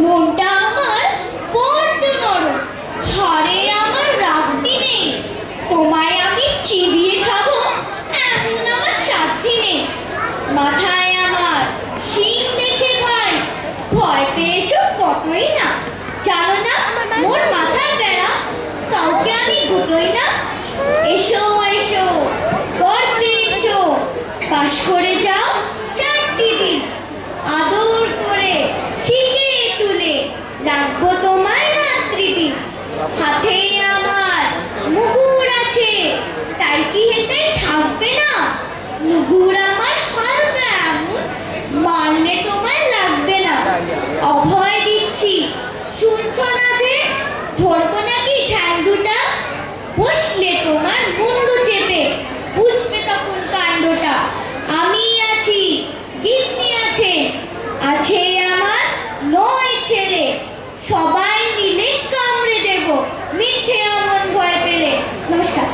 মনটা আমার বড্ড নরম, হাড়ে আমার রাখতে নেই। তোমায় আমি চিবিয়ে খাবো এমন আমার শাস্তি নেই। মাথায় আমার শিং দেখে ভাই ভয় পেয়েছো কতই না। জানো না মোর মাথার বেড়া, কাউকে আমি গুটোই না। এসো এসো করতে এসো, পাশ করে যাও 4টি দিন। আদর করে শিখে তুলে রাখবো তোমার রাত্রিদিন। হাতে আমার মুগুর আছে, তাই কি হেঁটে থাকবে না? মুগুর আমার হালকা এমন, মারলে তোমার লাগবে না। অভয় দিচ্ছি শুনছো না যে, ধরবো নাকি ঠ্যাং দুটা? বসলে তোমার মুন্ডু চেপে বুঝবে তখন কাণ্ডটা। আমি আছি, গিন্নি আছে, আছে আমার 9 ছেলে। সবাই মিলে কামড়ে দেব মিথ্যে অমন ভয় পেলে। নমস্কার।